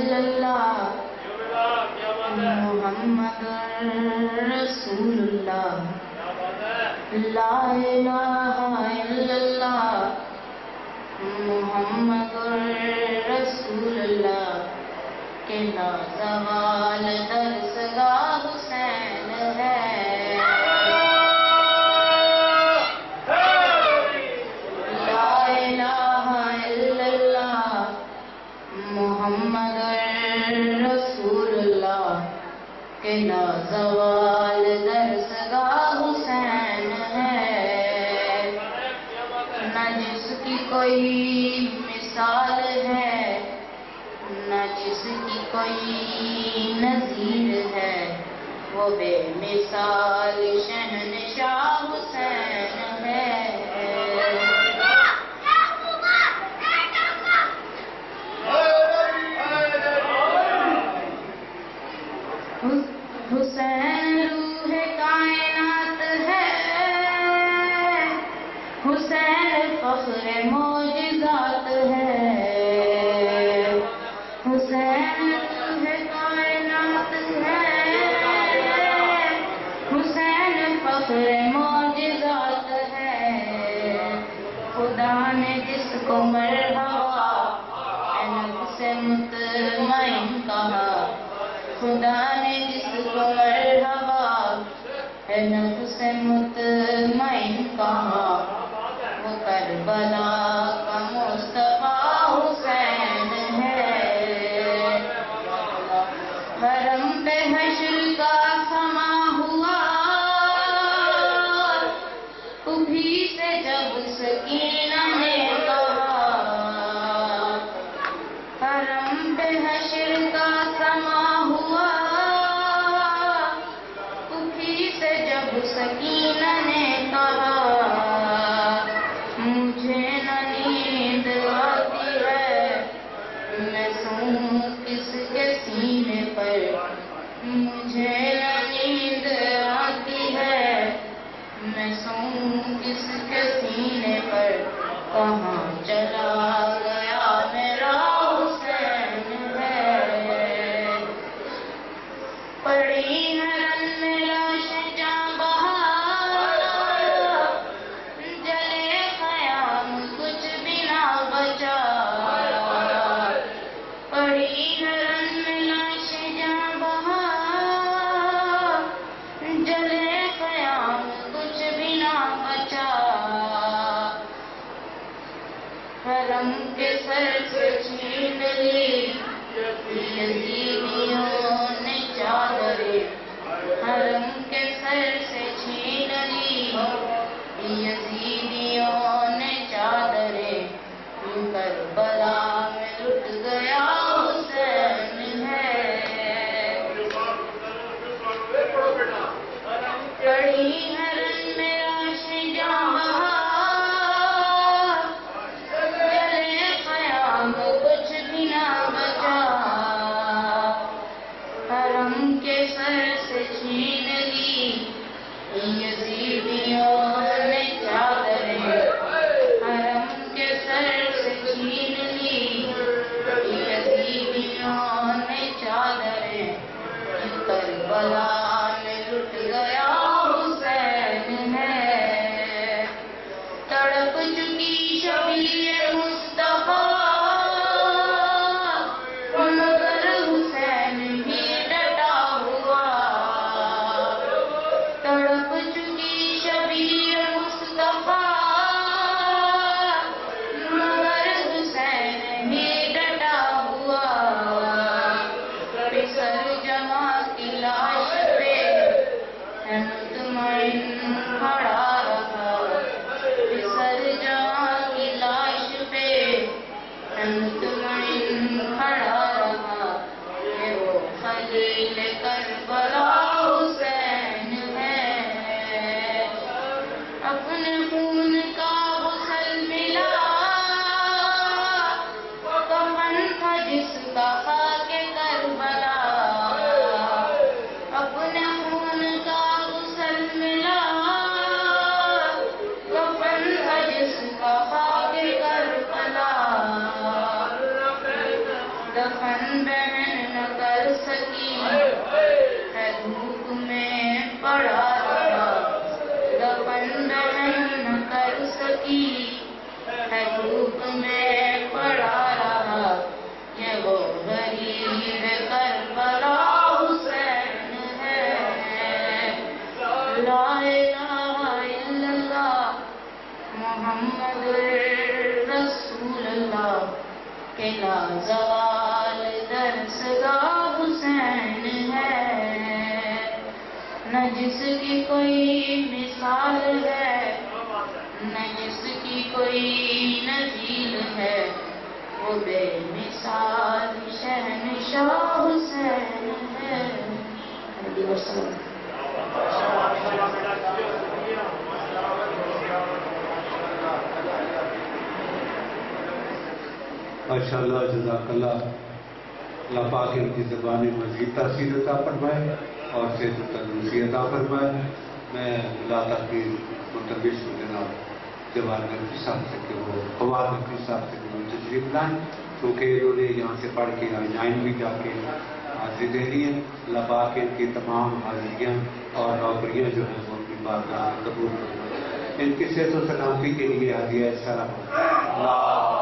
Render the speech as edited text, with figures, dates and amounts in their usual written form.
الا اللہ محمد رسول اللہ لا الہ الا اللہ محمد رسول اللہ کہ لازوال درسگاہ حسین ہے لا الہ الا اللہ محمد رسول اللہ کہ لازوال درسگاہ حسین ہے نہ جس کی کوئی مثال ہے نہ جس کی کوئی نظیر ہے وہ بے مثال شہنشاہ حسین ہے حسین روح کائنات ہے حسین فخر معجزات ہے حسین روح کائنات ہے حسین فخر معجزات ہے خدا نے جس کو مرحبا اے نفس مطمئن کہا خدا نے جس کو مرحبا اے نفس مطمئن کہا وہ کربلا کا مصطفیٰ حسین ہے حرم پہ حشر کا سما ہوا ابھی سے جب سکینہ نے کہا حرم پہ حشر کا سما ہوا ابھی سے جب سکینہ نے کہا مجھے نہ نیند آتی ہے میں سوں کس کے سینے پر مجھے نہ نیند آتی ہے میں سوں کس کے سینے پر کہاں چلا گیا میرا حسین ہے پڑی ہے رن میں لاش جاں بہار جلے خیام کچھ بھی نہ بچا پڑی ہے رن میں لاش جاں بہار جلے خیام کچھ بھی نہ بچا حرم کے سر سے چھین لی یزیدیوں نے چادریں حرم کے سر سے چھین لی یزیدیوں نے چادریں کربلا میں لٹ گیا حسین ہے پڑی ہے رن میں لاش جاں بہار جلے خیام کچھ بھی نہ بچا حرم کے سر سے چھین لی یزیدیوں نے چادریں حرم کے سر سے چھین لی یزیدیوں نے چادریں کربلا میں لٹ گیا حسین ہے تڑپ چکی شبیر مصطفیٰ مگر حسین بھی ڈٹا ہوا تڑپ چکی شبیر مصطفیٰ مگر حسین بھی ڈٹا ہوا پسر جمع کی لاش پہ ہے مطمئن کھڑا رہا پسر جمع کی لاش پہ ہے مطمئن کھڑا رہا کہ وہ خلیل کربلا حسین ہے اپنے خون کا غسل ملا کفن تھا جس کا خاک کربلا اپنے خون کا غسل ملا کفن تھا جس کا خاک کربلا دفن بہن دھوپ میں پڑا رہا دفن نہ کر سکی ہے دھوپ میں پڑا رہا یہ وہ غریب کربلا حسین ہے لا الہ الا اللہ محمد رسول اللہ کہ لا زوال در صدا حسین ہے نہ جس کی کوئی مثال ہے نہ جس کی کوئی نظیر ہے وہ بے مثال شہنشاہ حسین ہے علیہ وسلم ماشاءاللہ جزاک اللہ اللہ پاک ان کی زبان مزید تاثیر عطا فرمائے اور صحت و تندرستی عطا فرمائے میں اللہ کی متبش جناب جوان نقوی صاحب سے کہ وہ فواد نقوی صاحب سے کہ وہ تشریف لائیں کیونکہ انہوں نے یہاں سے پڑھ کے آئین بھی جا کے حاضری دینی ہے اللہ پاک ان کی تمام حاضریاں اور نوکریاں جو ہیں وہ اپنی بارگاہ میں قبول فرمائے ان کی صحت و سلامتی کے لیے ہدیہ سلام اللہ